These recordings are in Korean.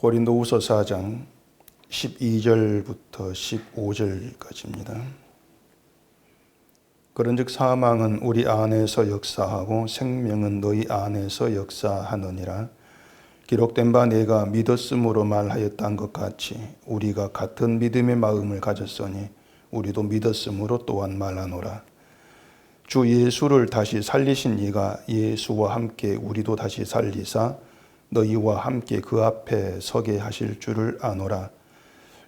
고린도후서 4장 12절부터 15절까지입니다. 그런즉 사망은 우리 안에서 역사하고 생명은 너희 안에서 역사하느니라. 기록된 바 내가 믿었으므로 말하였던 것 같이 우리가 같은 믿음의 마음을 가졌으니 우리도 믿었으므로 또한 말하노라. 주 예수를 다시 살리신 이가 예수와 함께 우리도 다시 살리사 너희와 함께 그 앞에 서게 하실 줄을 아노라.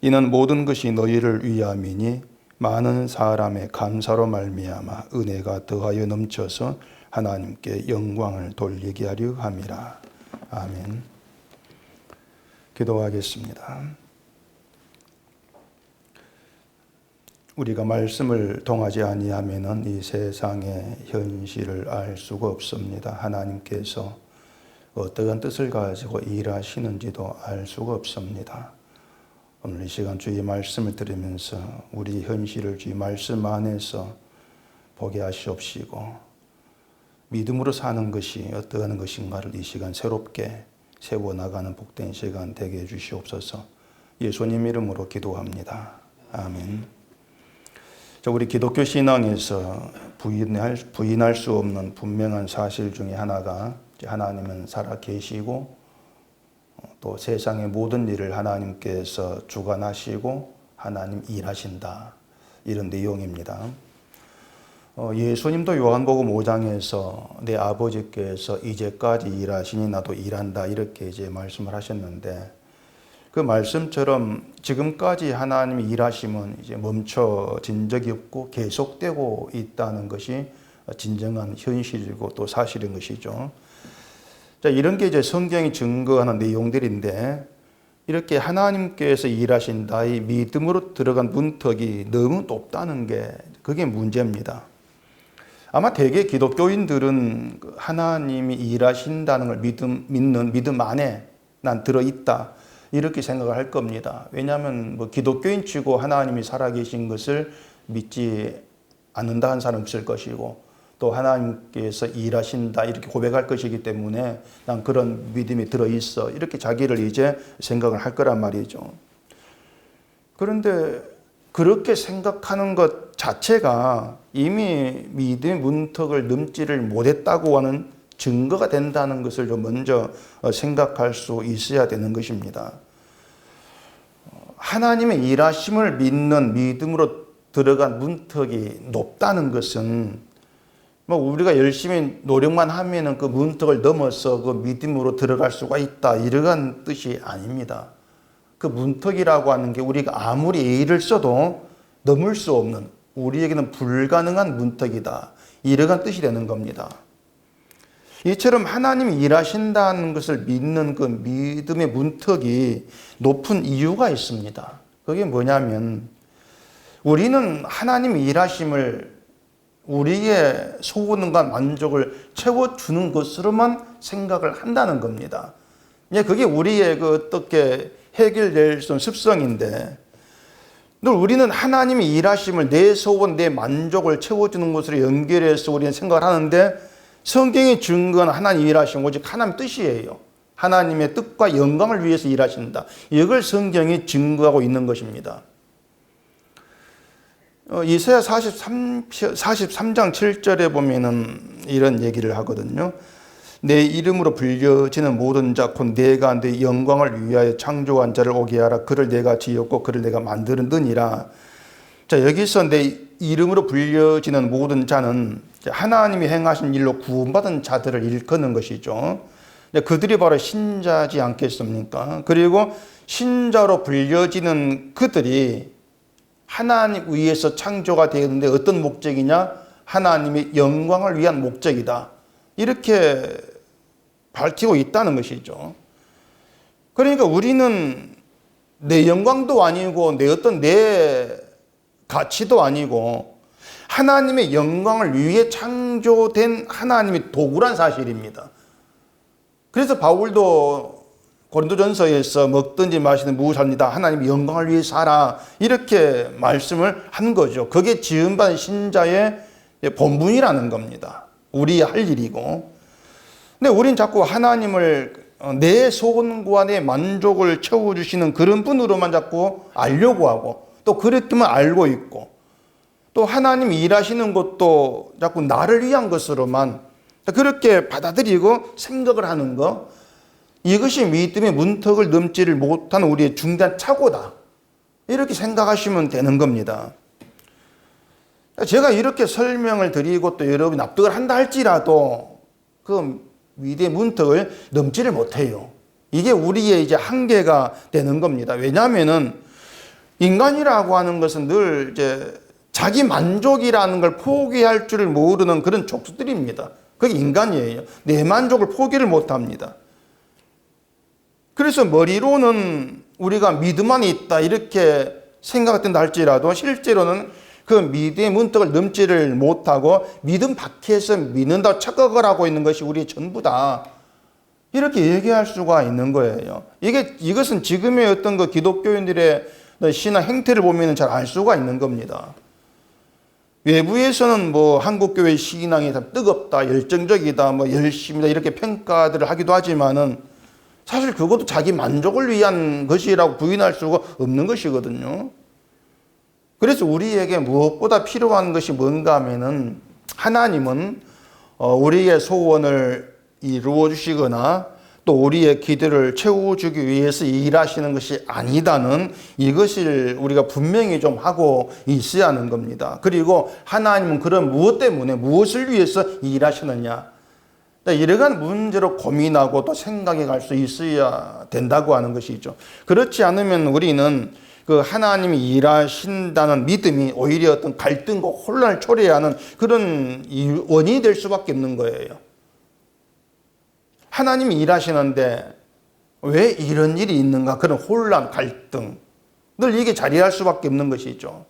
이는 모든 것이 너희를 위함이니 많은 사람의 감사로 말미암아 은혜가 더하여 넘쳐서 하나님께 영광을 돌리게 하려 함이라. 아멘. 기도하겠습니다. 우리가 말씀을 통하지 아니하면은 이 세상의 현실을 알 수가 없습니다. 하나님께서 어떠한 뜻을 가지고 일하시는지도 알 수가 없습니다. 오늘 이 시간 주의 말씀을 들으면서 우리 현실을 주의 말씀 안에서 보게 하시옵시고 믿음으로 사는 것이 어떠한 것인가를 이 시간 새롭게 세워나가는 복된 시간 되게 해주시옵소서. 예수님 이름으로 기도합니다. 아멘. 우리 기독교 신앙에서 부인할 수 없는 분명한 사실 중에 하나가 하나님은 살아 계시고 또 세상의 모든 일을 하나님께서 주관하시고 하나님 일하신다. 이런 내용입니다. 예수님도 요한복음 5장에서 내 아버지께서 이제까지 일하시니 나도 일한다. 이렇게 이제 말씀을 하셨는데 그 말씀처럼 지금까지 하나님이 일하심은 이제 멈춰진 적이 없고 계속되고 있다는 것이 진정한 현실이고 또 사실인 것이죠. 자, 이런 게 이제 성경이 증거하는 내용들인데 이렇게 하나님께서 일하신다, 이 믿음으로 들어간 문턱이 너무 높다는 게 그게 문제입니다. 아마 대개 기독교인들은 하나님이 일하신다는 걸 믿는 믿음 안에 난 들어있다. 이렇게 생각을 할 겁니다. 왜냐하면 기독교인 치고 하나님이 살아계신 것을 믿지 않는다 한 사람 없을 것이고 또 하나님께서 일하신다 이렇게 고백할 것이기 때문에 난 그런 믿음이 들어있어 이렇게 자기를 이제 생각을 할 거란 말이죠. 그런데 그렇게 생각하는 것 자체가 이미 믿음의 문턱을 넘지를 못했다고 하는 증거가 된다는 것을 좀 먼저 생각할 수 있어야 되는 것입니다. 하나님의 일하심을 믿는 믿음으로 들어간 문턱이 높다는 것은 우리가 열심히 노력만 하면은 그 문턱을 넘어서 그 믿음으로 들어갈 수가 있다 이러한 뜻이 아닙니다. 그 문턱이라고 하는 게 우리가 아무리 애를 써도 넘을 수 없는 우리에게는 불가능한 문턱이다 이러한 뜻이 되는 겁니다. 이처럼 하나님이 일하신다는 것을 믿는 그 믿음의 문턱이 높은 이유가 있습니다. 그게 뭐냐면 우리는 하나님이 일하심을 우리의 소원과 만족을 채워주는 것으로만 생각을 한다는 겁니다. 그게 우리의 어떻게 해결될 수 있는 습성인데 늘 우리는 하나님이 일하심을 내 소원, 내 만족을 채워주는 것으로 연결해서 우리는 생각을 하는데 성경이 증거하는 하나님 일하심 오직 하나님 뜻이에요. 하나님의 뜻과 영광을 위해서 일하신다. 이걸 성경이 증거하고 있는 것입니다. 이사야 43장 7절에 보면은 이런 얘기를 하거든요. 내 이름으로 불려지는 모든 자 곧 내가 내 영광을 위하여 창조한 자를 오게 하라. 그를 내가 지었고 그를 내가 만들었느니라. 자, 여기서 내 이름으로 불려지는 모든 자는 하나님이 행하신 일로 구원받은 자들을 일컫는 것이죠. 그들이 바로 신자지 않겠습니까? 그리고 신자로 불려지는 그들이 하나님 위에서 창조가 되었는데 어떤 목적이냐? 하나님의 영광을 위한 목적이다. 이렇게 밝히고 있다는 것이죠. 그러니까 우리는 내 영광도 아니고 내 가치도 아니고 하나님의 영광을 위해 창조된 하나님의 도구란 사실입니다. 그래서 바울도 고린도전서에서 먹든지 마시든 무엇합니다. 하나님의 영광을 위해 살아 이렇게 말씀을 한 거죠. 그게 지음받은 신자의 본분이라는 겁니다. 우리 할 일이고 근데 우린 자꾸 하나님을 내 소원과 내 만족을 채워주시는 그런 분으로만 자꾸 알려고 하고, 또 그렇게만 알고 있고, 또 하나님이 일하시는 것도 자꾸 나를 위한 것으로만 그렇게 받아들이고 생각을 하는 것, 이것이 믿음의 문턱을 넘지를 못하는 우리의 중대한 착오다, 이렇게 생각하시면 되는 겁니다. 제가 이렇게 설명을 드리고 또 여러분이 납득을 한다 할지라도 그 믿음의 문턱을 넘지를 못해요. 이게 우리의 이제 한계가 되는 겁니다. 왜냐하면은 인간이라고 하는 것은 늘 이제 자기 만족이라는 걸 포기할 줄을 모르는 그런 족수들입니다. 그게 인간이에요. 내 만족을 포기를 못 합니다. 그래서 머리로는 우리가 믿음 안에 있다 이렇게 생각된다 할지라도 실제로는 그 믿음의 문턱을 넘지를 못하고 믿음 밖에서 믿는다고 착각을 하고 있는 것이 우리의 전부다, 이렇게 얘기할 수가 있는 거예요. 이것은 지금의 어떤 그 기독교인들의 신앙 행태를 보면 잘 알 수가 있는 겁니다. 외부에서는 뭐 한국교회 신앙이 뜨겁다, 열정적이다, 뭐 열심이다 이렇게 평가들을 하기도 하지만은 사실 그것도 자기 만족을 위한 것이라고 부인할 수가 없는 것이거든요. 그래서 우리에게 무엇보다 필요한 것이 뭔가 하면은 하나님은 우리의 소원을 이루어 주시거나 또 우리의 기대를 채워주기 위해서 일하시는 것이 아니다는 이것을 우리가 분명히 좀 하고 있어야 하는 겁니다. 그리고 하나님은 그런 무엇 때문에 무엇을 위해서 일하시느냐, 이러한 문제로 고민하고 또 생각해 갈 수 있어야 된다고 하는 것이죠. 그렇지 않으면 우리는 그 하나님이 일하신다는 믿음이 오히려 어떤 갈등과 혼란을 초래하는 그런 원인이 될 수밖에 없는 거예요. 하나님이 일하시는데 왜 이런 일이 있는가, 그런 혼란, 갈등, 늘 이게 자리할 수밖에 없는 것이죠.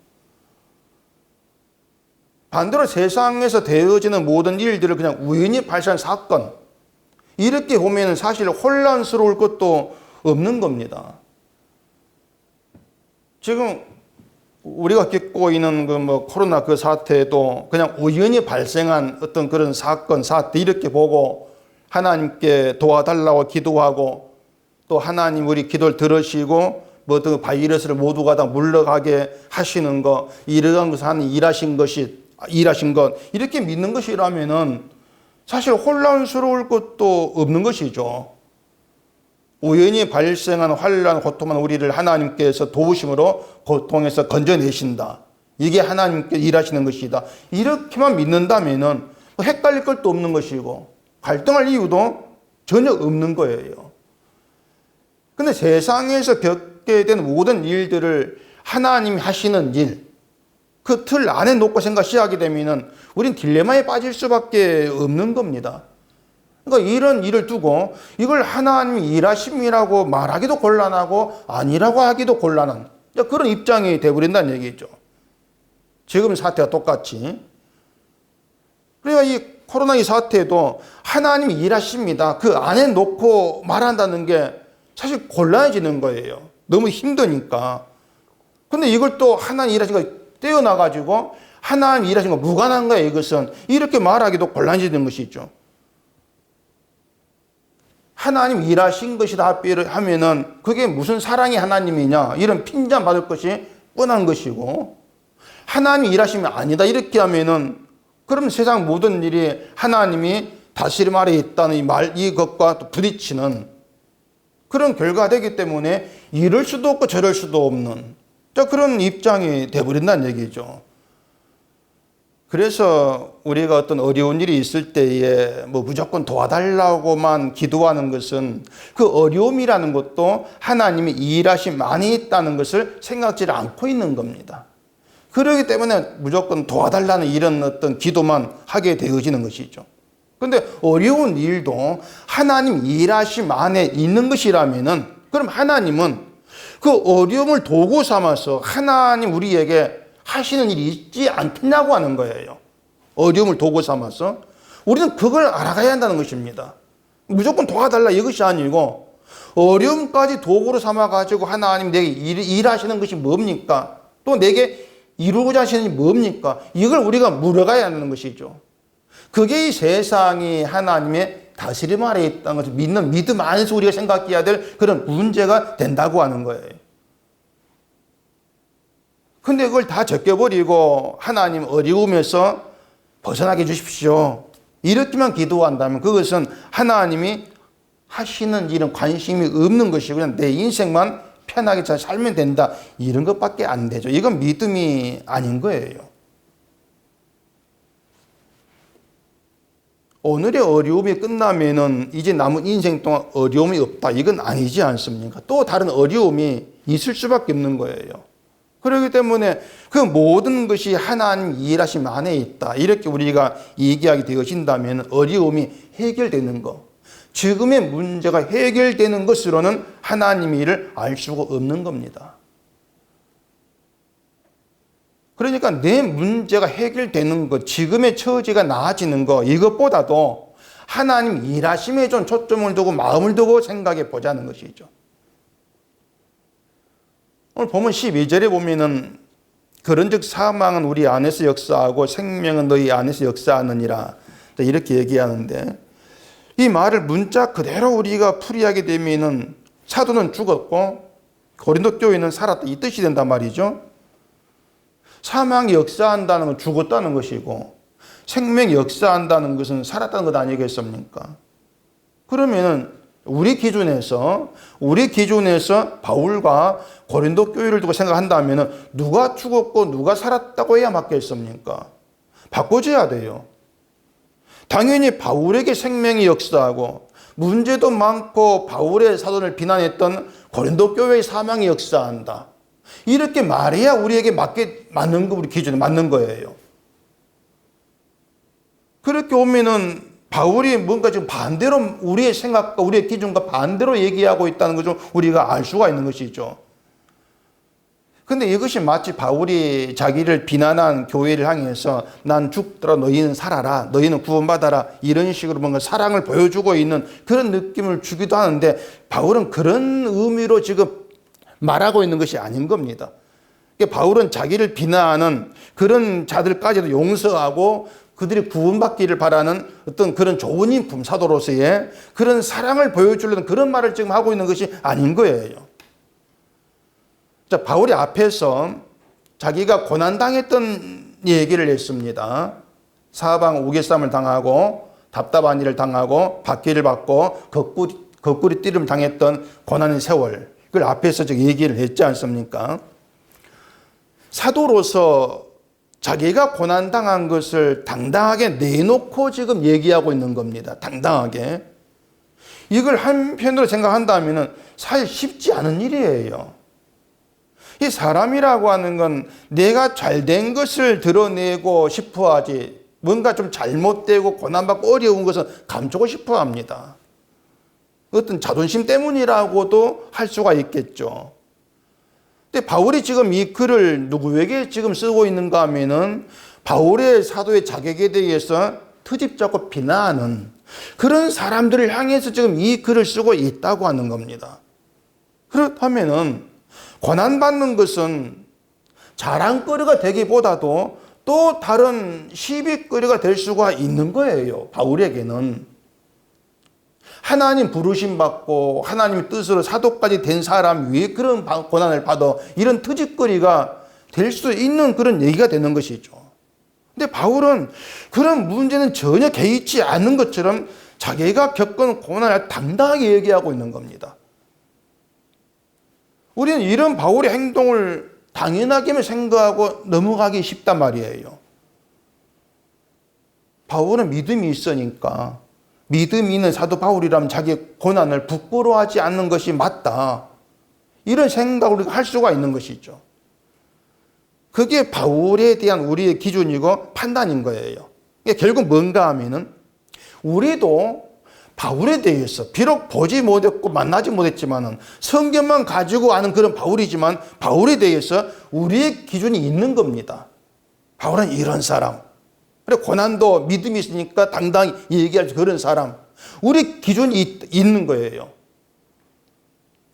반대로 세상에서 되어지는 모든 일들을 그냥 우연히 발생한 사건, 이렇게 보면 사실 혼란스러울 것도 없는 겁니다. 지금 우리가 겪고 있는 그 뭐 코로나 그 사태도 그냥 우연히 발생한 어떤 그런 사건, 사태 이렇게 보고 하나님께 도와달라고 기도하고 또 하나님 우리 기도를 들으시고 뭐 그 바이러스를 모두가 다 물러가게 하시는 것, 이러한 것을 하는 일하신 것 이렇게 믿는 것이라면은 사실 혼란스러울 것도 없는 것이죠. 우연히 발생한 환난, 고통만 우리를 하나님께서 도우심으로 고통에서 건져내신다, 이게 하나님께 일하시는 것이다, 이렇게만 믿는다면은 헷갈릴 것도 없는 것이고 갈등할 이유도 전혀 없는 거예요. 근데 세상에서 겪게 된 모든 일들을 하나님이 하시는 일, 그 틀 안에 놓고 생각하게 되면은 우린 딜레마에 빠질 수밖에 없는 겁니다. 그러니까 이런 일을 두고 이걸 하나님이 일하심이라고 말하기도 곤란하고 아니라고 하기도 곤란한 그런 입장이 되어버린다는 얘기죠. 지금 사태와 똑같이. 그러니까 이 코로나 이 사태도 하나님이 일하십니다, 그 안에 놓고 말한다는 게 사실 곤란해지는 거예요. 너무 힘드니까. 근데 이걸 또 하나님 일하신 거 떼어놔가지고 하나님 일하신 거 무관한 거예요. 이것은 이렇게 말하기도 곤란해지는 것이죠. 하나님 일하신 것이다 하면은 그게 무슨 사랑의 하나님이냐, 이런 핀잔 받을 것이 뻔한 것이고, 하나님이 일하시면 아니다 이렇게 하면은 그럼 세상 모든 일이 하나님이 다스림 아래 있다는 이것과 또 부딪히는 그런 결과가 되기 때문에 이럴 수도 없고 저럴 수도 없는 그런 입장이 되어버린다는 얘기죠. 그래서 우리가 어떤 어려운 일이 있을 때에 뭐 무조건 도와달라고만 기도하는 것은 그 어려움이라는 것도 하나님이 일하심 많이 있다는 것을 생각지 않고 있는 겁니다. 그렇기 때문에 무조건 도와달라는 이런 어떤 기도만 하게 되어지는 것이죠. 그런데 어려운 일도 하나님 일하심 안에 있는 것이라면은 그럼 하나님은 그 어려움을 도구 삼아서 하나님 우리에게 하시는 일이 있지 않겠냐고 하는 거예요. 어려움을 도구 삼아서 우리는 그걸 알아가야 한다는 것입니다. 무조건 도와달라 이것이 아니고 어려움까지 도구로 삼아가지고 하나님 내게 일하시는 것이 뭡니까? 또 내게 이루고자 하시는 일이 뭡니까? 이걸 우리가 물어가야 하는 것이죠. 그게 이 세상이 하나님의 다스림 아래에 있다는 것을 믿는 믿음 안에서 우리가 생각해야 될 그런 문제가 된다고 하는 거예요. 근데 그걸 다 제껴버리고 하나님 어려움에서 벗어나게 해주십시오. 이렇게만 기도한다면 그것은 하나님이 하시는 일은 관심이 없는 것이고 그냥 내 인생만 편하게 잘 살면 된다. 이런 것밖에 안 되죠. 이건 믿음이 아닌 거예요. 오늘의 어려움이 끝나면은 이제 남은 인생 동안 어려움이 없다. 이건 아니지 않습니까? 또 다른 어려움이 있을 수밖에 없는 거예요. 그렇기 때문에 그 모든 것이 하나님 일하심 안에 있다. 이렇게 우리가 얘기하게 되어진다면 어려움이 해결되는 것. 지금의 문제가 해결되는 것으로는 하나님의 일을 알 수가 없는 겁니다. 그러니까 내 문제가 해결되는 것, 지금의 처지가 나아지는 것, 이것보다도 하나님 일하심에 좀 초점을 두고 마음을 두고 생각해 보자는 것이죠. 오늘 보면 12절에 보면은 그런즉 사망은 우리 안에서 역사하고 생명은 너희 안에서 역사하느니라 이렇게 얘기하는데 이 말을 문자 그대로 우리가 풀이하게 되면은 사도는 죽었고 고린도 교회는 살았다 이 뜻이 된단 말이죠. 사망이 역사한다는 건 죽었다는 것이고 생명이 역사한다는 것은 살았다는 것 아니겠습니까? 그러면은 우리 기준에서 바울과 고린도 교회를 두고 생각한다면 누가 죽었고 누가 살았다고 해야 맞겠습니까? 바꿔줘야 돼요. 당연히 바울에게 생명이 역사하고 문제도 많고 바울의 사도를 비난했던 고린도 교회의 사망이 역사한다. 이렇게 말해야 우리에게 맞는 거, 우리 기준에 맞는 거예요. 그렇게 오면은 바울이 뭔가 지금 반대로 우리의 생각과 우리의 기준과 반대로 얘기하고 있다는 것을 우리가 알 수가 있는 것이죠. 근데 이것이 마치 바울이 자기를 비난한 교회를 향해서 난 죽더라 너희는 살아라 너희는 구원받아라 이런 식으로 뭔가 사랑을 보여주고 있는 그런 느낌을 주기도 하는데 바울은 그런 의미로 지금 말하고 있는 것이 아닌 겁니다. 바울은 자기를 비난하는 그런 자들까지도 용서하고 그들이 구원받기를 바라는 어떤 그런 좋은 인품 사도로서의 그런 사랑을 보여주려는 그런 말을 지금 하고 있는 것이 아닌 거예요. 자, 바울이 앞에서 자기가 고난당했던 얘기를 했습니다. 사방 우겨쌈을 당하고 답답한 일을 당하고 박해를 받고 거꾸리 띠름을 당했던 고난의 세월 그걸 앞에서 얘기를 했지 않습니까? 사도로서 자기가 고난당한 것을 당당하게 내놓고 지금 얘기하고 있는 겁니다. 당당하게. 이걸 한편으로 생각한다면 사실 쉽지 않은 일이에요. 이 사람이라고 하는 건 내가 잘된 것을 드러내고 싶어 하지 뭔가 좀 잘못되고 고난받고 어려운 것은 감추고 싶어 합니다. 어떤 자존심 때문이라고도 할 수가 있겠죠. 근데 바울이 지금 이 글을 누구에게 지금 쓰고 있는가 하면은 바울의 사도의 자격에 대해서 트집잡고 비난하는 그런 사람들을 향해서 지금 이 글을 쓰고 있다고 하는 겁니다. 그렇다면은 고난받는 것은 자랑거리가 되기보다도 또 다른 시비거리가 될 수가 있는 거예요. 바울에게는. 하나님 부르심 받고 하나님의 뜻으로 사도까지 된 사람 위에 그런 고난을 받아 이런 트집거리가 될 수 있는 그런 얘기가 되는 것이죠. 근데 바울은 그런 문제는 전혀 개의치 않는 것처럼 자기가 겪은 고난을 당당하게 얘기하고 있는 겁니다. 우리는 이런 바울의 행동을 당연하게만 생각하고 넘어가기 쉽단 말이에요. 바울은 믿음이 있으니까 믿음이 있는 사도 바울이라면 자기 고난을 부끄러워하지 않는 것이 맞다. 이런 생각을 우리가 할 수가 있는 것이죠. 그게 바울에 대한 우리의 기준이고 판단인 거예요. 결국 뭔가 하면은 우리도 바울에 대해서 비록 보지 못했고 만나지 못했지만은 성경만 가지고 아는 그런 바울이지만 바울에 대해서 우리의 기준이 있는 겁니다. 바울은 이런 사람. 그리고 고난도 믿음이 있으니까 당당히 얘기할 그런 사람. 우리 기준이 있는 거예요.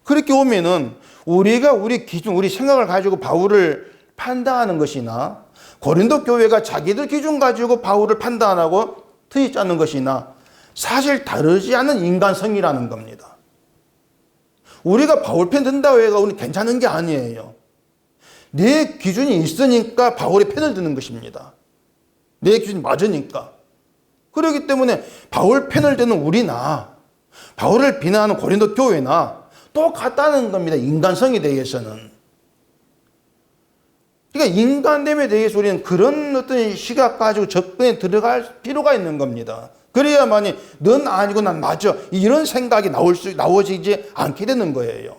그렇게 오면은 우리가 우리 기준, 우리 생각을 가지고 바울을 판단하는 것이나 고린도 교회가 자기들 기준 가지고 바울을 판단하고 트집 짜는 것이나 사실 다르지 않은 인간성이라는 겁니다. 우리가 바울 편 든다고 해가 우리 괜찮은 게 아니에요. 내 기준이 있으니까 바울의 편을 드는 것입니다. 내 기준이 맞으니까. 그렇기 때문에 바울 편을 드는 우리나 바울을 비난하는 고린도 교회나 똑같다는 겁니다. 인간성에 대해서는. 그러니까 인간됨에 대해서 우리는 그런 어떤 시각 가지고 접근에 들어갈 필요가 있는 겁니다. 그래야만이 넌 아니고 난 맞아, 이런 생각이 나오지 않게 되는 거예요.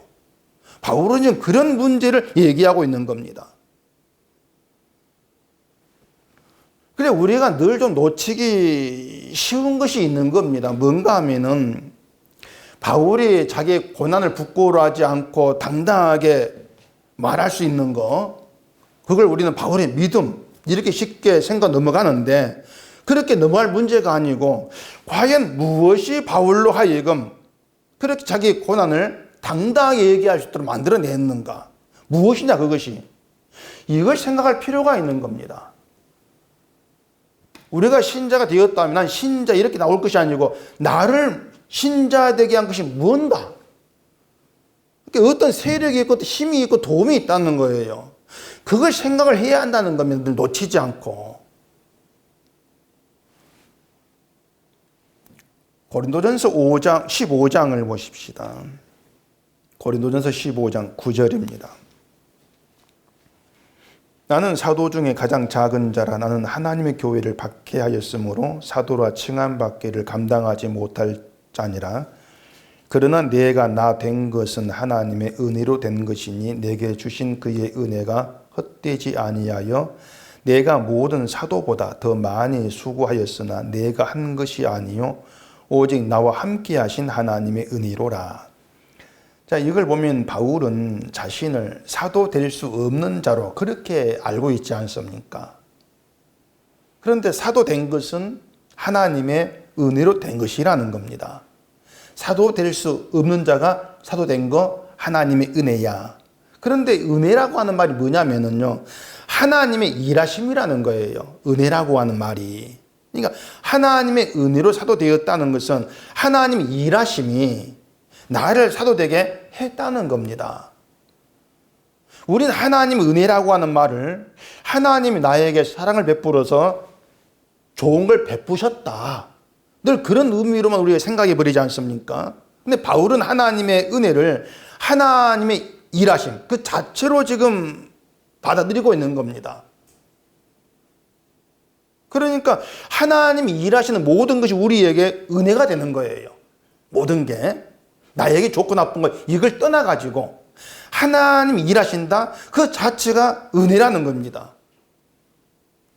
바울은 지금 그런 문제를 얘기하고 있는 겁니다. 그래, 우리가 늘 좀 놓치기 쉬운 것이 있는 겁니다. 뭔가 하면은 바울이 자기 고난을 부끄러워하지 않고 당당하게 말할 수 있는 거, 그걸 우리는 바울의 믿음 이렇게 쉽게 생각 넘어가는데, 그렇게 넘어갈 문제가 아니고 과연 무엇이 바울로 하여금 그렇게 자기 고난을 당당하게 얘기할 수 있도록 만들어냈는가, 무엇이냐, 그것이. 이걸 생각할 필요가 있는 겁니다. 우리가 신자가 되었다면 난 신자 이렇게 나올 것이 아니고 나를 신자 되게 한 것이 뭔가, 그러니까 어떤 세력이 있고 힘이 있고 도움이 있다는 거예요. 그걸 생각을 해야 한다는 겁니다. 놓치지 않고. 고린도전서 15장을 보십시다. 고린도전서 15장 9절입니다. 나는 사도 중에 가장 작은 자라. 나는 하나님의 교회를 박해하였으므로 사도라 칭함받기를 감당하지 못할 자니라. 그러나 내가 나 된 것은 하나님의 은혜로 된 것이니 내게 주신 그의 은혜가 헛되지 아니하여 내가 모든 사도보다 더 많이 수고하였으나 내가 한 것이 아니요 오직 나와 함께 하신 하나님의 은혜로라. 자, 이걸 보면 바울은 자신을 사도 될 수 없는 자로 그렇게 알고 있지 않습니까? 그런데 사도 된 것은 하나님의 은혜로 된 것이라는 겁니다. 사도 될 수 없는 자가 사도 된 거 하나님의 은혜야. 그런데 은혜라고 하는 말이 뭐냐면요, 하나님의 일하심이라는 거예요. 은혜라고 하는 말이. 그러니까 하나님의 은혜로 사도되었다는 것은 하나님의 일하심이 나를 사도되게 했다는 겁니다. 우리는 하나님의 은혜라고 하는 말을 하나님이 나에게 사랑을 베풀어서 좋은 걸 베푸셨다, 늘 그런 의미로만 우리가 생각해 버리지 않습니까? 근데 바울은 하나님의 은혜를 하나님의 일하심 그 자체로 지금 받아들이고 있는 겁니다. 그러니까 하나님이 일하시는 모든 것이 우리에게 은혜가 되는 거예요. 모든 게 나에게 좋고 나쁜 거 이걸 떠나가지고 하나님이 일하신다, 그 자체가 은혜라는 겁니다.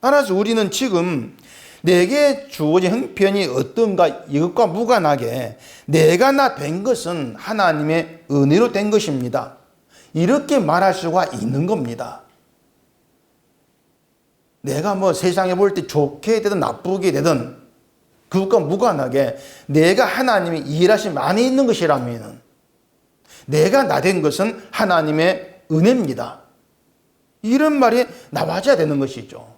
따라서 우리는 지금 내게 주어진 형편이 어떤가 이것과 무관하게 내가 나 된 것은 하나님의 은혜로 된 것입니다, 이렇게 말할 수가 있는 겁니다. 내가 뭐 세상에 볼 때 좋게 되든 나쁘게 되든 그것과 무관하게 내가 하나님이 일하심 안에 있는 것이라면 내가 나 된 것은 하나님의 은혜입니다, 이런 말이 나와줘야 되는 것이죠.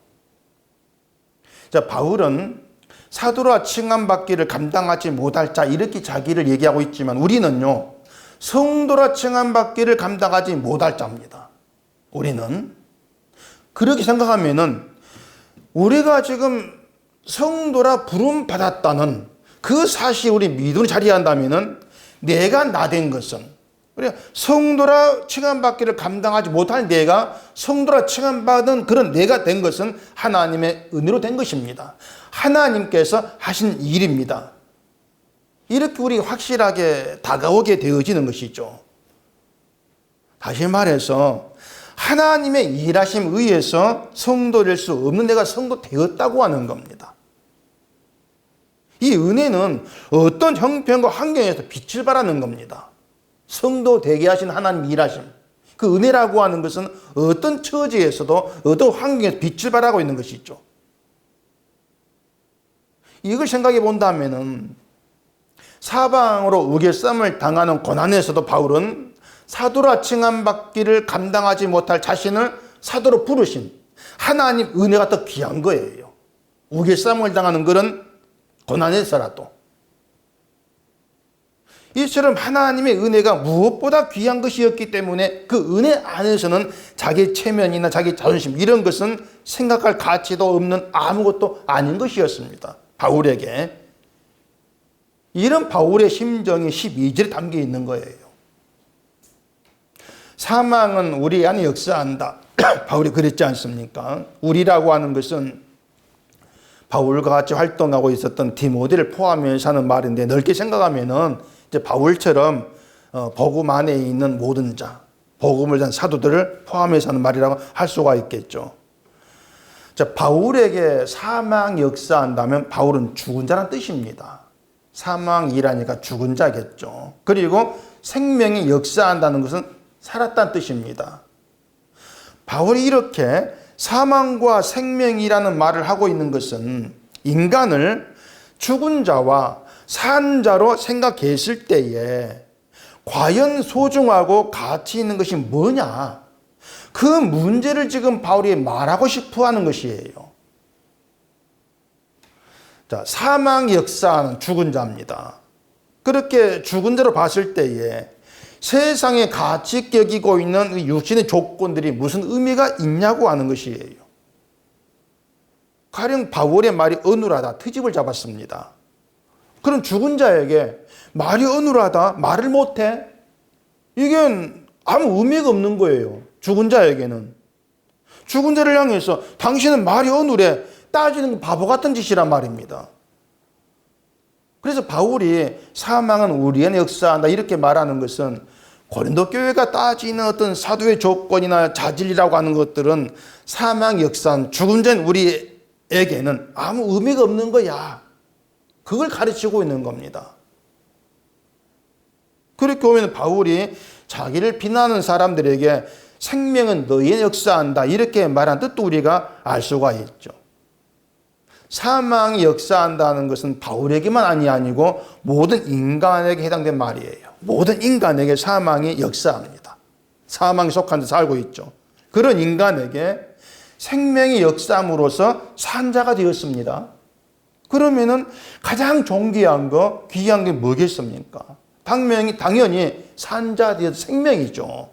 자, 바울은 사도라 칭함받기를 감당하지 못할 자 이렇게 자기를 얘기하고 있지만 우리는요, 성도라 칭함받기를 감당하지 못할 자입니다. 우리는 그렇게 생각하면은 우리가 지금 성도라 부름 받았다는 그 사실 우리 믿음을 자리한다면은 내가 나 된 것은, 그래 성도라 칭함받기를 감당하지 못할 내가 성도라 칭함받은 그런 내가 된 것은 하나님의 은혜로 된 것입니다. 하나님께서 하신 일입니다. 이렇게 우리 확실하게 다가오게 되어지는 것이죠. 다시 말해서 하나님의 일하심 의해서 성도 될 수 없는 내가 성도 되었다고 하는 겁니다. 이 은혜는 어떤 형편과 환경에서 빛을 발하는 겁니다. 성도 되게 하신 하나님 일하심, 그 은혜라고 하는 것은 어떤 처지에서도 어떤 환경에서 빛을 발하고 있는 것이죠. 이걸 생각해 본다면은 사방으로 우겨쌈을 당하는 고난에서도 바울은 사도라 칭함받기를 감당하지 못할 자신을 사도로 부르신 하나님 은혜가 더 귀한 거예요. 우겨쌈을 당하는 그런 고난에서라도. 이처럼 하나님의 은혜가 무엇보다 귀한 것이었기 때문에 그 은혜 안에서는 자기 체면이나 자기 자존심 이런 것은 생각할 가치도 없는 아무것도 아닌 것이었습니다. 바울에게. 이런 바울의 심정이 12절에 담겨 있는 거예요. 사망은 우리 안에 역사한다. 바울이 그랬지 않습니까? 우리라고 하는 것은 바울과 같이 활동하고 있었던 디모데를 포함해서 하는 말인데, 넓게 생각하면은 이제 바울처럼 복음 안에 있는 모든 자, 복음을 전한 사도들을 포함해서 하는 말이라고 할 수가 있겠죠. 자, 바울에게 사망이 역사한다면 바울은 죽은 자란 뜻입니다. 사망이라니까 죽은 자겠죠. 그리고 생명이 역사한다는 것은 살았다는 뜻입니다. 바울이 이렇게 사망과 생명이라는 말을 하고 있는 것은 인간을 죽은 자와 산 자로 생각했을 때에 과연 소중하고 가치 있는 것이 뭐냐? 그 문제를 지금 바울이 말하고 싶어 하는 것이에요. 자, 사망 역사는 죽은 자입니다. 그렇게 죽은 자로 봤을 때에 세상에 가치 여기고 있는 육신의 조건들이 무슨 의미가 있냐고 하는 것이에요. 가령 바울의 말이 어눌하다, 트집을 잡았습니다. 그럼 죽은 자에게 말이 어눌하다, 말을 못해? 이게 아무 의미가 없는 거예요. 죽은 자에게는. 죽은 자를 향해서 당신은 말이 어눌해, 따지는 건 바보 같은 짓이란 말입니다. 그래서 바울이 사망은 우리 안에 역사한다 이렇게 말하는 것은 고린도 교회가 따지는 어떤 사도의 조건이나 자질이라고 하는 것들은 사망 역사한 죽은 자인 우리에게는 아무 의미가 없는 거야. 그걸 가르치고 있는 겁니다. 그렇게 보면 바울이 자기를 비난하는 사람들에게 생명은 너희에 역사한다 이렇게 말한 뜻도 우리가 알 수가 있죠. 사망이 역사한다는 것은 바울에게만 아니고 모든 인간에게 해당된 말이에요. 모든 인간에게 사망이 역사합니다. 사망이 속한 데 살고 있죠. 그런 인간에게 생명이 역사함으로써 산 자가 되었습니다. 그러면은 가장 존귀한 거, 귀한 게 뭐겠습니까? 당연히 산 자가 되어서 생명이죠.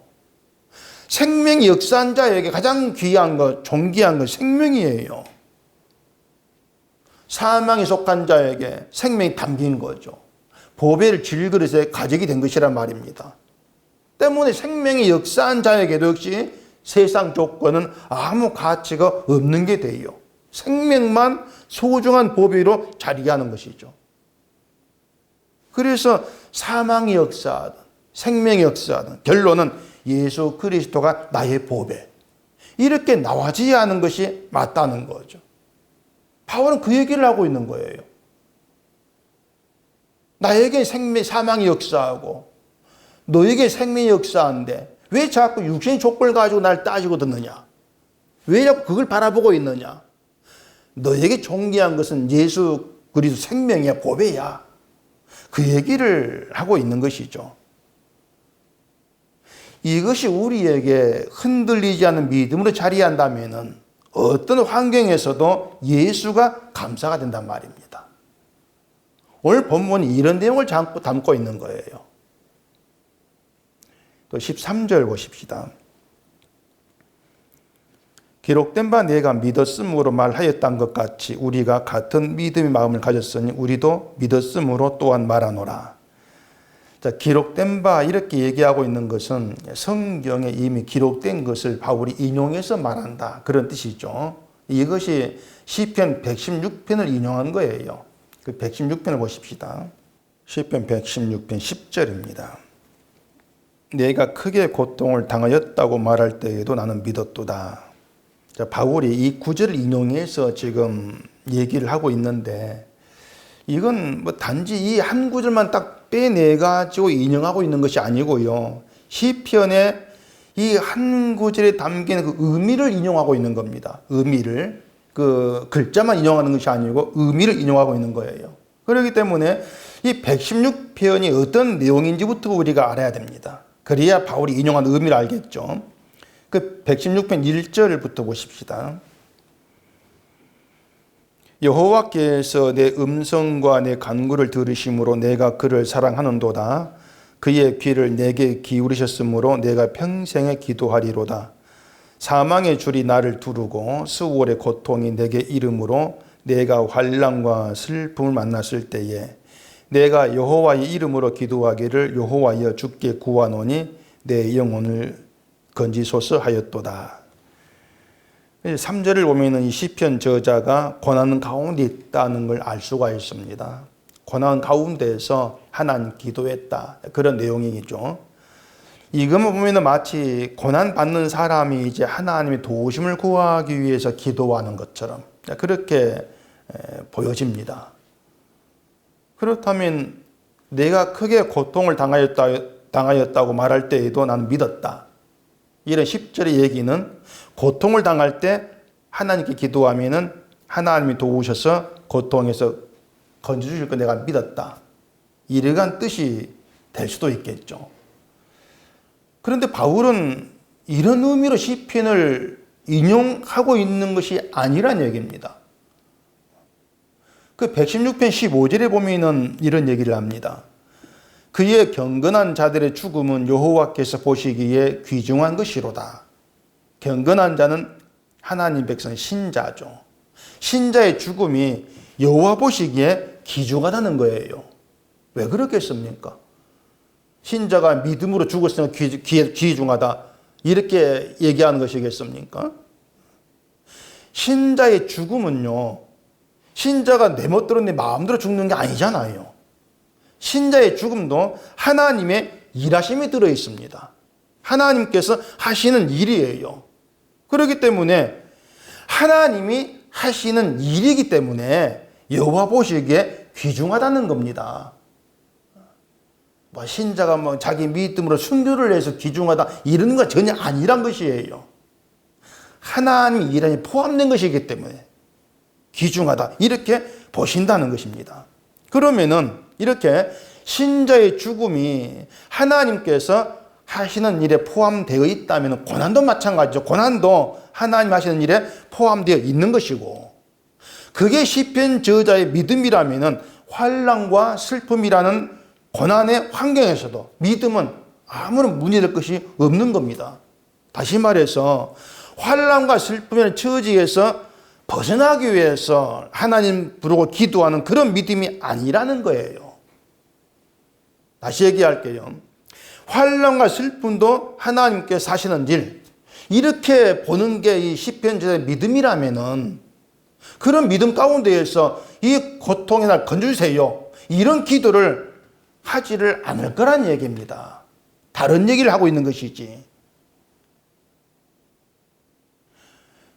생명이 역사한 자에게 가장 귀한 것, 존귀한 것, 생명이에요. 사망에 속한 자에게 생명이 담긴 거죠. 보배를 질그릇에 가져게 된 것이란 말입니다. 때문에 생명이 역사한 자에게도 역시 세상 조건은 아무 가치가 없는 게 돼요. 생명만 소중한 보배로 자리하는 것이죠. 그래서 사망이 역사하든 생명이 역사하든 결론은 예수 그리스도가 나의 보배. 이렇게 나와져야 하는 것이 맞다는 거죠. 바울은 그 얘기를 하고 있는 거예요. 나에게 사망이 역사하고 너에게 생명이 역사한데 왜 자꾸 육신의 조건을 가지고 날 따지고 듣느냐? 왜 자꾸 그걸 바라보고 있느냐? 너에게 존귀한 것은 예수 그리스도 생명이야, 보배야. 그 얘기를 하고 있는 것이죠. 이것이 우리에게 흔들리지 않는 믿음으로 자리한다면은 어떤 환경에서도 예수가 감사가 된단 말입니다. 오늘 본문이 이런 내용을 담고 있는 거예요. 또 13절 보십시다. 기록된 바 내가 믿었음으로 말하였던 것 같이 우리가 같은 믿음의 마음을 가졌으니 우리도 믿었음으로 또한 말하노라. 자, 기록된 바 이렇게 얘기하고 있는 것은 성경에 이미 기록된 것을 바울이 인용해서 말한다. 그런 뜻이죠. 이것이 시편 116편을 인용한 거예요. 그 116편을 보십시다. 시편 116편 10절입니다. 내가 크게 고통을 당하였다고 말할 때에도 나는 믿었도다. 자, 바울이 이 구절을 인용해서 지금 얘기를 하고 있는데 이건 뭐 단지 이 한 구절만 딱 빼내가지고 인용하고 있는 것이 아니고요. 시편의 이 한 구절에 담긴 그 의미를 인용하고 있는 겁니다. 의미를. 그 글자만 인용하는 것이 아니고 의미를 인용하고 있는 거예요. 그렇기 때문에 이 116편이 어떤 내용인지부터 우리가 알아야 됩니다. 그래야 바울이 인용한 의미를 알겠죠. 그 116편 1절부터 보십시다. 여호와께서 내 음성과 내 간구를 들으심으로 내가 그를 사랑하는도다. 그의 귀를 내게 기울이셨으므로 내가 평생에 기도하리로다. 사망의 줄이 나를 두르고 수월의 고통이 내게 이름으로 내가 환난과 슬픔을 만났을 때에 내가 여호와의 이름으로 기도하기를 여호와여 주께 구하노니 내 영혼을 건지소서 하였도다. 3절을 보면 이 시편 저자가 고난 가운데 있다는 걸 알 수가 있습니다. 고난 가운데에서 하나님 기도했다. 그런 내용이죠. 이것만 보면 마치 고난 받는 사람이 이제 하나님의 도우심을 구하기 위해서 기도하는 것처럼 그렇게 보여집니다. 그렇다면 내가 크게 고통을 당하였다고 말할 때에도 나는 믿었다. 이런 10절의 얘기는 고통을 당할 때 하나님께 기도하면은 하나님이 도우셔서 고통에서 건져주실 거 내가 믿었다. 이러한 뜻이 될 수도 있겠죠. 그런데 바울은 이런 의미로 시편을 인용하고 있는 것이 아니란 얘기입니다. 그 116편 15절에 보면은 이런 얘기를 합니다. 그의 경건한 자들의 죽음은 여호와께서 보시기에 귀중한 것이로다. 경건한 자는 하나님 백성 신자죠. 신자의 죽음이 여호와 보시기에 귀중하다는 거예요. 왜 그렇겠습니까? 신자가 믿음으로 죽었으면 귀중하다 이렇게 얘기하는 것이겠습니까? 신자의 죽음은요, 신자가 내 멋대로 내 마음대로 죽는 게 아니잖아요. 신자의 죽음도 하나님의 일하심이 들어 있습니다. 하나님께서 하시는 일이에요. 그렇기 때문에 하나님이 하시는 일이기 때문에 여호와 보시기에 귀중하다는 겁니다. 신자가 자기 믿음으로 순교를 해서 귀중하다 이런 건 전혀 아니란 것이에요. 하나님의 일안에 포함된 것이기 때문에 귀중하다 이렇게 보신다는 것입니다. 그러면은 이렇게 신자의 죽음이 하나님께서 하시는 일에 포함되어 있다면 고난도 마찬가지죠. 고난도 하나님 하시는 일에 포함되어 있는 것이고, 그게 시편 저자의 믿음이라면 환난과 슬픔이라는 고난의 환경에서도 믿음은 아무런 문제될 것이 없는 겁니다. 다시 말해서 환난과 슬픔의 처지에서 벗어나기 위해서 하나님 부르고 기도하는 그런 믿음이 아니라는 거예요. 다시 얘기할게요. 환난과 슬픔도 하나님께서 하시는 일, 이렇게 보는 게 이 시편자의 믿음이라면은 그런 믿음 가운데에서 이 고통의 날 건져주세요, 이런 기도를 하지를 않을 거란 얘기입니다. 다른 얘기를 하고 있는 것이지.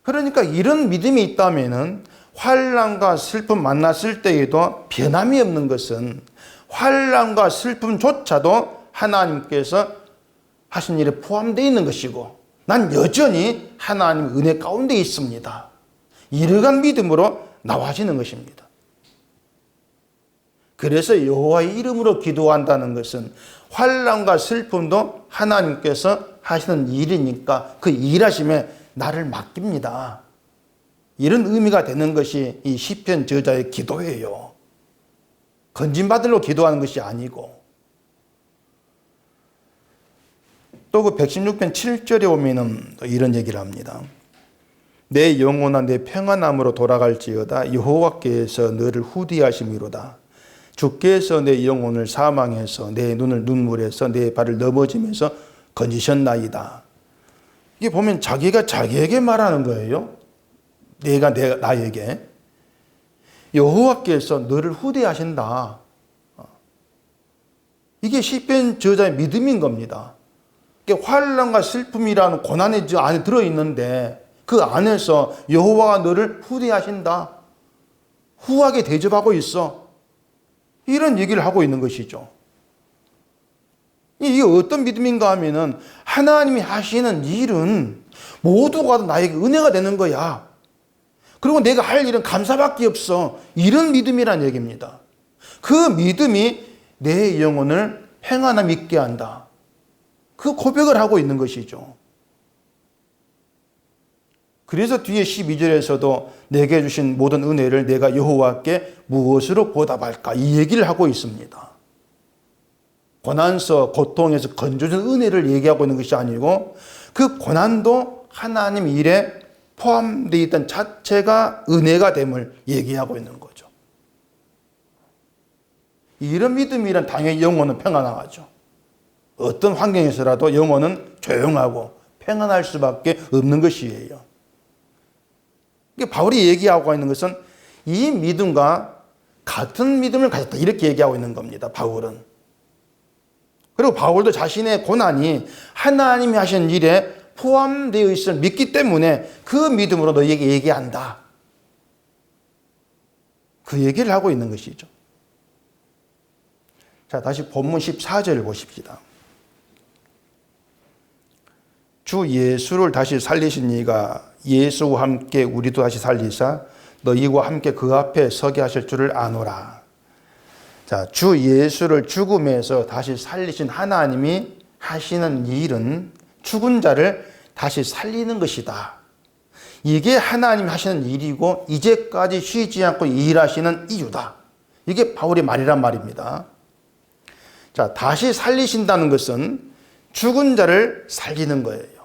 그러니까 이런 믿음이 있다면은 환난과 슬픔 만났을 때에도 변함이 없는 것은 환난과 슬픔조차도 하나님께서 하신 일에 포함되어 있는 것이고, 난 여전히 하나님의 은혜 가운데 있습니다. 이러한 믿음으로 나와지는 것입니다. 그래서 여호와의 이름으로 기도한다는 것은 환난과 슬픔도 하나님께서 하시는 일이니까 그 일하심에 나를 맡깁니다. 이런 의미가 되는 것이 이 시편 저자의 기도예요. 건진받으려고 기도하는 것이 아니고. 또 그 116편 7절에 오면은 이런 얘기를 합니다. 내 영혼아 내 평안함으로 돌아갈지어다. 여호와께서 너를 후대하심이로다. 주께서 내 영혼을 사망해서 내 눈을 눈물에서 내 발을 넘어지면서 건지셨나이다. 이게 보면 자기가 자기에게 말하는 거예요. 내가 나에게. 여호와께서 너를 후대하신다. 이게 시편 저자의 믿음인 겁니다. 환난과 슬픔이라는 고난의 안에 들어있는데 그 안에서 여호와가 너를 후대하신다. 후하게 대접하고 있어. 이런 얘기를 하고 있는 것이죠. 이게 어떤 믿음인가 하면은 하나님이 하시는 일은 모두가 나에게 은혜가 되는 거야. 그리고 내가 할 일은 감사밖에 없어. 이런 믿음이란 얘기입니다. 그 믿음이 내 영혼을 평안함 있게 한다. 그 고백을 하고 있는 것이죠. 그래서 뒤에 12절에서도 내게 주신 모든 은혜를 내가 여호와께 무엇으로 보답할까 이 얘기를 하고 있습니다. 고난서 고통에서 건져준 은혜를 얘기하고 있는 것이 아니고 그 고난도 하나님 일에 포함되어 있던 자체가 은혜가 됨을 얘기하고 있는 거죠. 이런 믿음이란 당연히 영혼은 평안하죠. 어떤 환경에서라도 영혼은 조용하고 평안할 수밖에 없는 것이에요. 바울이 얘기하고 있는 것은 이 믿음과 같은 믿음을 가졌다 이렇게 얘기하고 있는 겁니다. 바울은. 그리고 바울도 자신의 고난이 하나님이 하신 일에 포함되어 있을 믿기 때문에 그 믿음으로 너에게 얘기한다. 그 얘기를 하고 있는 것이죠. 자, 다시 본문 14절을 보십시다. 주 예수를 다시 살리신 이가 예수와 함께 우리도 다시 살리사 너희와 함께 그 앞에 서게 하실 줄을 아노라. 자, 주 예수를 죽음에서 다시 살리신 하나님이 하시는 일은 죽은 자를 다시 살리는 것이다. 이게 하나님이 하시는 일이고 이제까지 쉬지 않고 일하시는 이유다. 이게 바울의 말이란 말입니다. 자, 다시 살리신다는 것은 죽은 자를 살리는 거예요.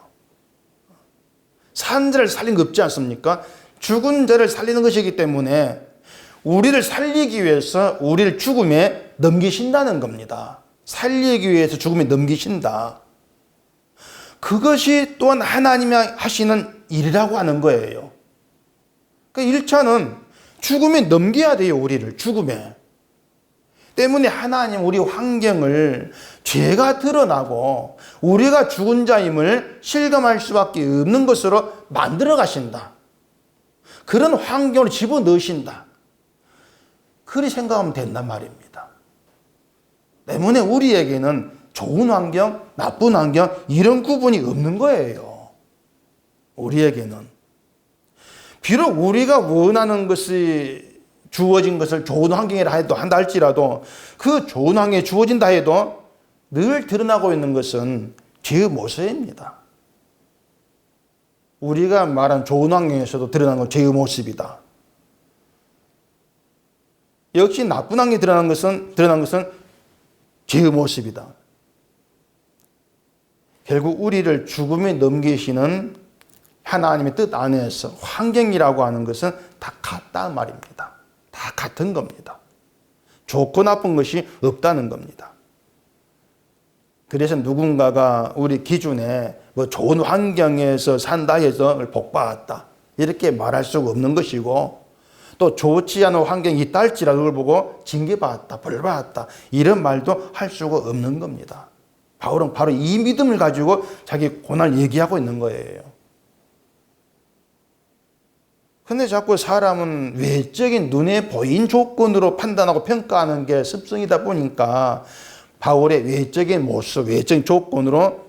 산 자를 살린 거 없지 않습니까? 죽은 자를 살리는 것이기 때문에 우리를 살리기 위해서 우리를 죽음에 넘기신다는 겁니다. 살리기 위해서 죽음에 넘기신다. 그것이 또한 하나님이 하시는 일이라고 하는 거예요. 그러니까 1차는 죽음에 넘겨야 돼요. 우리를 죽음에. 때문에 하나님 우리 환경을 죄가 드러나고 우리가 죽은 자임을 실감할 수밖에 없는 것으로 만들어 가신다. 그런 환경을 집어넣으신다. 그리 생각하면 된단 말입니다. 때문에 우리에게는 좋은 환경, 나쁜 환경 이런 구분이 없는 거예요. 우리에게는. 비록 우리가 원하는 것이 주어진 것을 좋은 환경이라 한다 할지라도 그 좋은 환경에 주어진다 해도 늘 드러나고 있는 것은 죄의 모습입니다. 우리가 말한 좋은 환경에서도 드러나는 건 죄의 모습이다. 역시 나쁜 환경에 드러난 것은 죄의 모습이다. 결국 우리를 죽음에 넘기시는 하나님의 뜻 안에서 환경이라고 하는 것은 다 같다는 말입니다. 다 같은 겁니다. 좋고 나쁜 것이 없다는 겁니다. 그래서 누군가가 우리 기준에 뭐 좋은 환경에서 산다 해서 복받았다 이렇게 말할 수가 없는 것이고 또 좋지 않은 환경이 있다 할지라도 그걸 보고 징계받았다 벌받았다 이런 말도 할 수가 없는 겁니다. 바울은 바로 이 믿음을 가지고 자기 고난을 얘기하고 있는 거예요. 근데 자꾸 사람은 외적인 눈에 보인 조건으로 판단하고 평가하는 게 습성이다 보니까 바울의 외적인 모습, 외적인 조건으로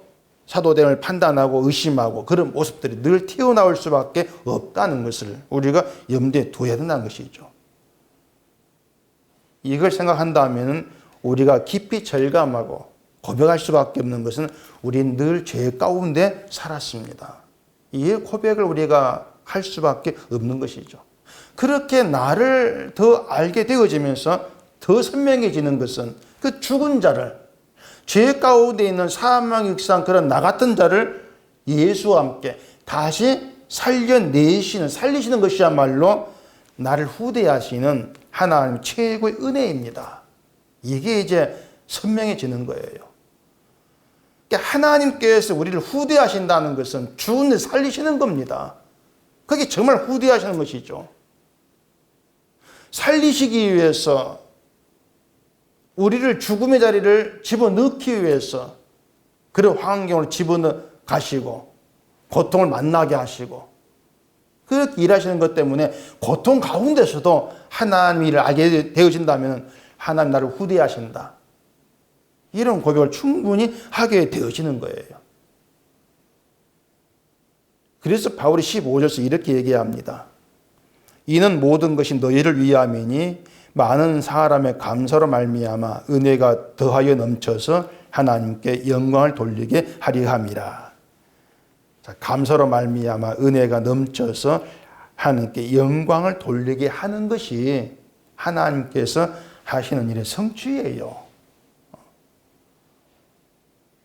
사도됨을 판단하고 의심하고 그런 모습들이 늘 튀어나올 수밖에 없다는 것을 우리가 염두에 둬야 된다는 것이죠. 이걸 생각한다면 우리가 깊이 절감하고 고백할 수밖에 없는 것은 우리는 늘 죄 가운데 살았습니다. 이 고백을 우리가 할 수밖에 없는 것이죠. 그렇게 나를 더 알게 되어지면서 더 선명해지는 것은 그 죽은 자를 죄 가운데 있는 사망 육상 그런 나 같은 자를 예수와 함께 다시 살리시는 것이야말로 나를 후대하시는 하나님 최고의 은혜입니다. 이게 이제 선명해지는 거예요. 그러니까 하나님께서 우리를 후대하신다는 것은 죽은 데 살리시는 겁니다. 그게 정말 후대하시는 것이죠. 살리시기 위해서 우리를 죽음의 자리를 집어넣기 위해서 그런 환경을 집어넣어 가시고 고통을 만나게 하시고 그렇게 일하시는 것 때문에 고통 가운데서도 하나님 일을 알게 되어진다면 하나님 나를 후대하신다. 이런 고백을 충분히 하게 되어지는 거예요. 그래서 바울이 15절에서 이렇게 얘기합니다. 이는 모든 것이 너희를 위함이니 많은 사람의 감사로 말미암아 은혜가 더하여 넘쳐서 하나님께 영광을 돌리게 하려 함이라. 자, 감사로 말미암아 은혜가 넘쳐서 하나님께 영광을 돌리게 하는 것이 하나님께서 하시는 일의 성취예요.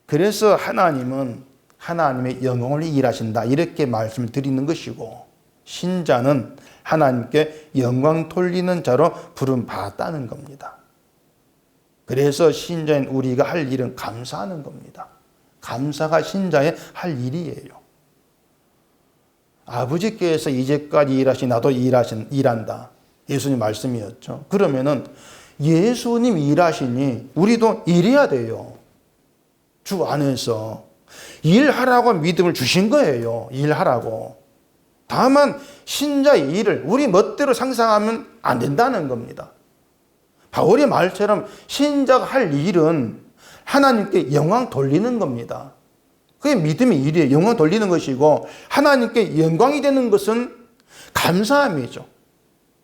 그래서 하나님은 하나님의 영광을 일하신다 이렇게 말씀을 드리는 것이고, 신자는 하나님께 영광 돌리는 자로 부름 받았다는 겁니다. 그래서 신자인 우리가 할 일은 감사하는 겁니다. 감사가 신자의 할 일이에요. 아버지께서 이제까지 일하신 나도 일한다. 예수님 말씀이었죠. 그러면은 예수님 일하시니 우리도 일해야 돼요. 주 안에서 일하라고 믿음을 주신 거예요. 일하라고. 다만 신자의 일을 우리 멋대로 상상하면 안 된다는 겁니다. 바울의 말처럼 신자가 할 일은 하나님께 영광 돌리는 겁니다. 그게 믿음의 일이에요. 영광 돌리는 것이고, 하나님께 영광이 되는 것은 감사함이죠.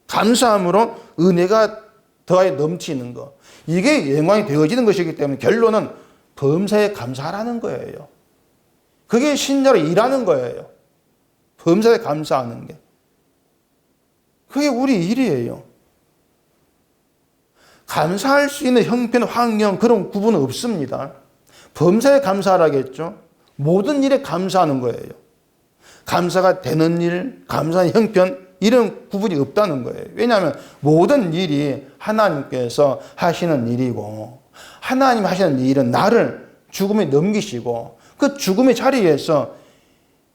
감사함으로 은혜가 더하여 넘치는 것. 이게 영광이 되어지는 것이기 때문에 결론은 범사에 감사하라는 거예요. 그게 신자로 일하는 거예요. 범사에 감사하는 게. 그게 우리 일이에요. 감사할 수 있는 형편, 환경, 그런 구분은 없습니다. 범사에 감사하라겠죠. 모든 일에 감사하는 거예요. 감사가 되는 일, 감사의 형편, 이런 구분이 없다는 거예요. 왜냐하면 모든 일이 하나님께서 하시는 일이고, 하나님 하시는 일은 나를 죽음에 넘기시고 그 죽음의 자리에서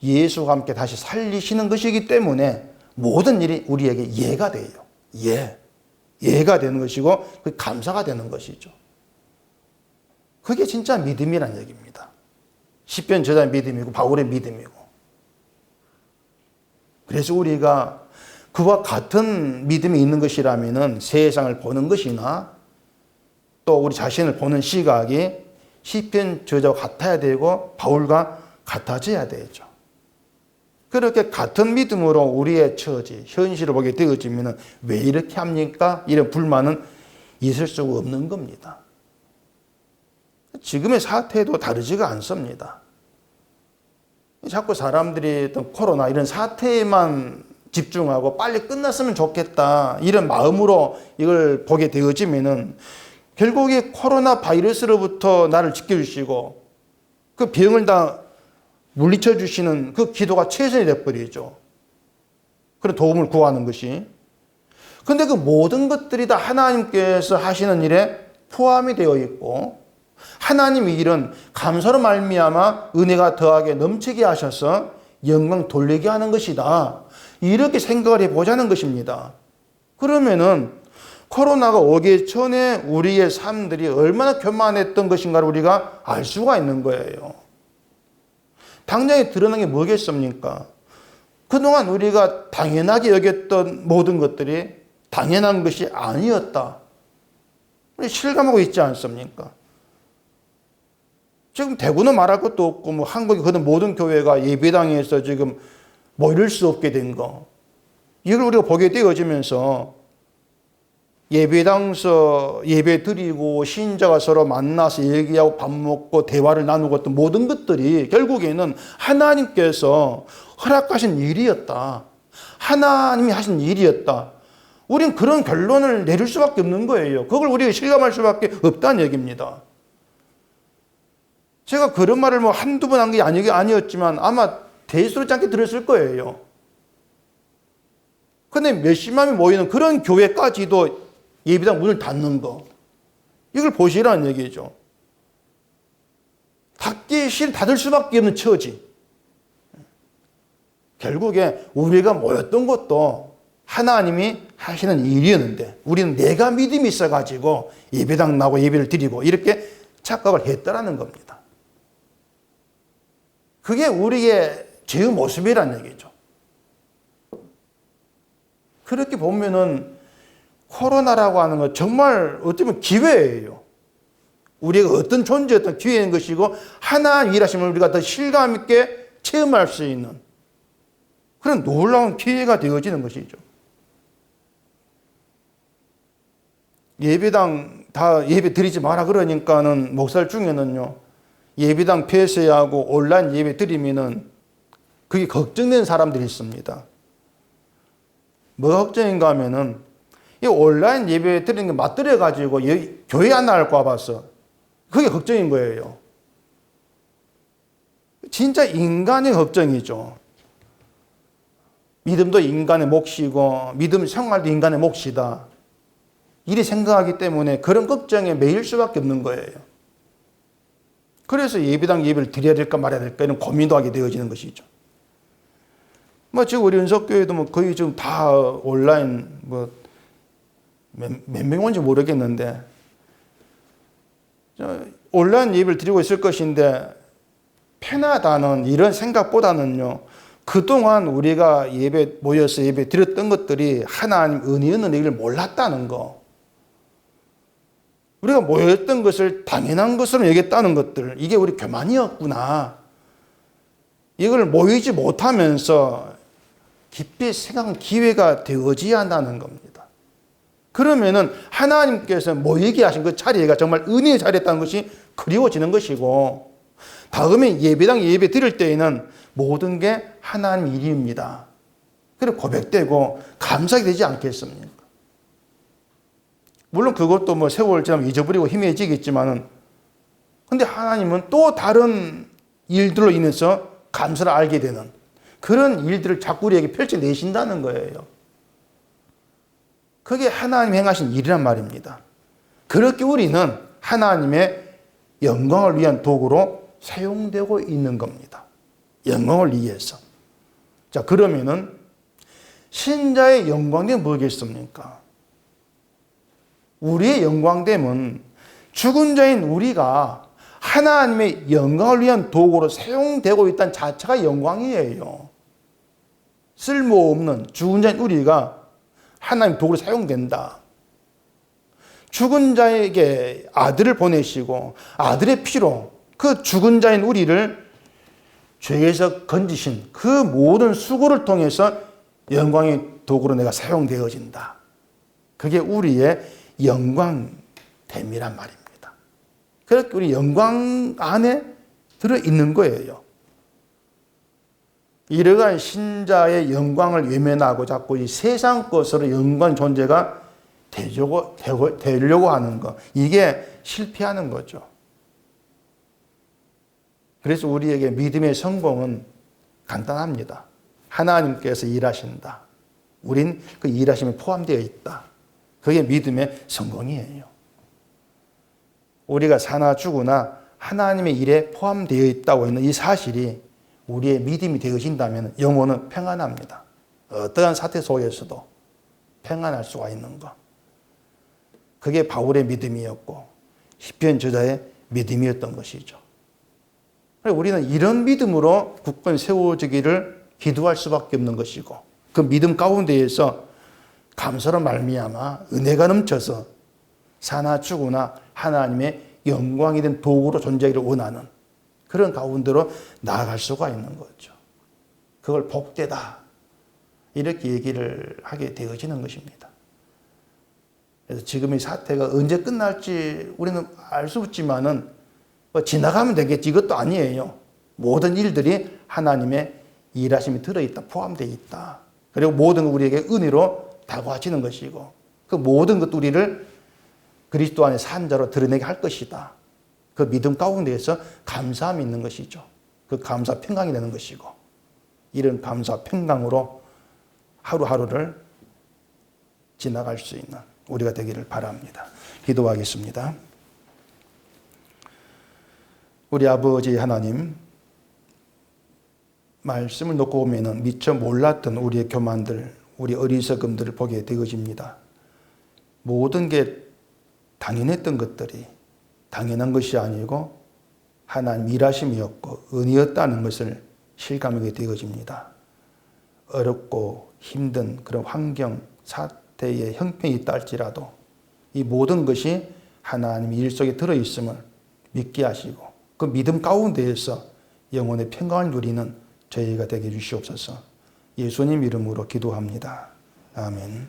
예수와 함께 다시 살리시는 것이기 때문에 모든 일이 우리에게 예가 돼요. 예가 되는 것이고 그 감사가 되는 것이죠. 그게 진짜 믿음이란 얘기입니다. 시편 저자의 믿음이고 바울의 믿음이고. 그래서 우리가 그와 같은 믿음이 있는 것이라면 세상을 보는 것이나 또 우리 자신을 보는 시각이 시편 저자와 같아야 되고 바울과 같아져야 되죠. 그렇게 같은 믿음으로 우리의 처지, 현실을 보게 되어지면 왜 이렇게 합니까? 이런 불만은 있을 수가 없는 겁니다. 지금의 사태도 다르지가 않습니다. 자꾸 사람들이 어떤 코로나 이런 사태에만 집중하고 빨리 끝났으면 좋겠다 이런 마음으로 이걸 보게 되어지면은 결국에 코로나 바이러스로부터 나를 지켜주시고 그 병을 다 물리쳐 주시는 그 기도가 최선이 되어버리죠. 그런 도움을 구하는 것이. 근데 그 모든 것들이 다 하나님께서 하시는 일에 포함이 되어 있고, 하나님의 일은 감사로 말미암아 은혜가 더하게 넘치게 하셔서 영광 돌리게 하는 것이다. 이렇게 생각을 해보자는 것입니다. 그러면은 코로나가 오기 전에 우리의 삶들이 얼마나 교만했던 것인가를 우리가 알 수가 있는 거예요. 당장에 드러난 게 뭐겠습니까? 그동안 우리가 당연하게 여겼던 모든 것들이 당연한 것이 아니었다. 우리 실감하고 있지 않습니까? 지금 대구는 말할 것도 없고 뭐 한국의 그런 모든 교회가 예배당에서 지금 모일 수 없게 된 거. 이걸 우리가 보게 되어지면서 예배당에서 예배 드리고 신자가 서로 만나서 얘기하고 밥 먹고 대화를 나누고 어떤 모든 것들이 결국에는 하나님께서 허락하신 일이었다. 하나님이 하신 일이었다. 우리는 그런 결론을 내릴 수밖에 없는 거예요. 그걸 우리가 실감할 수밖에 없다는 얘기입니다. 제가 그런 말을 뭐 한두 번 한 게 아니었지만 아마 대수롭지 않게 들었을 거예요. 근데 몇십만이 모이는 그런 교회까지도 예배당 문을 닫는 거, 이걸 보시라는 얘기죠. 닫을 수밖에 없는 처지. 결국에 우리가 모였던 것도 하나님이 하시는 일이었는데 우리는 내가 믿음이 있어가지고 예배당 나고 예배를 드리고 이렇게 착각을 했다라는 겁니다. 그게 우리의 죄의 모습이라는 얘기죠. 그렇게 보면은 코로나라고 하는 건 정말 어쩌면 기회예요. 우리가 어떤 존재였던 기회인 것이고 하나님 일하심을 우리가 더 실감 있게 체험할 수 있는 그런 놀라운 기회가 되어지는 것이죠. 예배당 다 예배 드리지 마라 그러니까는 목사들 중에는요, 예배당 폐쇄하고 온라인 예배 드리면은 그게 걱정되는 사람들이 있습니다. 뭐가 걱정인가 하면은 이 온라인 예배 드리는 게 맞들여가지고 교회 안 나갈까 봐서 그게 걱정인 거예요. 진짜 인간의 걱정이죠. 믿음도 인간의 몫이고 믿음 생활도 인간의 몫이다. 이리 생각하기 때문에 그런 걱정에 매일 수밖에 없는 거예요. 그래서 예배당 예배를 드려야 될까 말아야 될까 이런 고민도 하게 되어지는 것이죠. 지금 우리 은석교회도 거의 지금 다 온라인 몇 명 온지 모르겠는데 온라인 예배를 드리고 있을 것인데 편하다는 이런 생각보다는요, 그동안 우리가 예배 모여서 예배 드렸던 것들이 하나님 은혜였는 얘기를 몰랐다는 거, 우리가 모였던 것을 당연한 것으로 여겼다는 것들, 이게 우리 교만이었구나. 이걸 모이지 못하면서 깊이 생각한 기회가 되어져야 한다는 겁니다. 그러면은 하나님께서 모이게 하신 그 자리가 정말 은혜의 자리였다는 것이 그리워지는 것이고, 다음에 예배당 예배 드릴 때에는 모든 게 하나님 일입니다. 그리고 고백되고 감사하게 되지 않겠습니까? 물론 그것도 세월 지나면 잊어버리고 희미해지겠지만은, 근데 하나님은 또 다른 일들로 인해서 감사를 알게 되는 그런 일들을 자꾸 우리에게 펼쳐내신다는 거예요. 그게 하나님 행하신 일이란 말입니다. 그렇게 우리는 하나님의 영광을 위한 도구로 사용되고 있는 겁니다. 영광을 위해서. 자, 그러면은 신자의 영광됨은 뭐겠습니까? 우리의 영광됨은 죽은 자인 우리가 하나님의 영광을 위한 도구로 사용되고 있다는 자체가 영광이에요. 쓸모없는 죽은 자인 우리가 하나님 도구로 사용된다. 죽은 자에게 아들을 보내시고 아들의 피로 그 죽은 자인 우리를 죄에서 건지신 그 모든 수고를 통해서 영광의 도구로 내가 사용되어진다. 그게 우리의 영광됨이란 말입니다. 그렇게 우리 영광 안에 들어있는 거예요. 이러한 신자의 영광을 외면하고 자꾸 이 세상 것으로 영광 존재가 되려고 하는 것, 이게 실패하는 거죠. 그래서 우리에게 믿음의 성공은 간단합니다. 하나님께서 일하신다. 우린 그 일하심에 포함되어 있다. 그게 믿음의 성공이에요. 우리가 사나 죽으나 하나님의 일에 포함되어 있다고 있는 이 사실이 우리의 믿음이 되어진다면 영혼은 평안합니다. 어떠한 사태 속에서도 평안할 수가 있는 것. 그게 바울의 믿음이었고 시편 저자의 믿음이었던 것이죠. 우리는 이런 믿음으로 굳건히 세워지기를 기도할 수밖에 없는 것이고, 그 믿음 가운데에서 감사로 말미암아 은혜가 넘쳐서 사나 죽으나 하나님의 영광이 된 도구로 존재하기를 원하는 그런 가운데로 나아갈 수가 있는 거죠. 그걸 복되다 이렇게 얘기를 하게 되어지는 것입니다. 그래서 지금의 사태가 언제 끝날지 우리는 알 수 없지만은 지나가면 되겠지 이것도 아니에요. 모든 일들이 하나님의 일하심이 들어있다, 포함되어 있다. 그리고 모든 것 우리에게 은혜로 다가와지는 것이고, 그 모든 것 우리를 그리스도 안에 산 자로 드러내게 할 것이다. 그 믿음 가운데에서 감사함이 있는 것이죠. 그 감사 평강이 되는 것이고, 이런 감사 평강으로 하루하루를 지나갈 수 있는 우리가 되기를 바랍니다. 기도하겠습니다. 우리 아버지 하나님, 말씀을 놓고 보면은 미처 몰랐던 우리의 교만들, 우리 어리석음들을 보게 되어집니다. 모든 게 당연했던 것들이 당연한 것이 아니고 하나님 일하심이었고 은혜였다는 것을 실감하게 되어집니다. 어렵고 힘든 그런 환경, 사태의 형편이 있다 할지라도 이 모든 것이 하나님 일 속에 들어있음을 믿게 하시고 그 믿음 가운데에서 영혼의 평강을 누리는 저희가 되게 해주시옵소서. 예수님 이름으로 기도합니다. 아멘.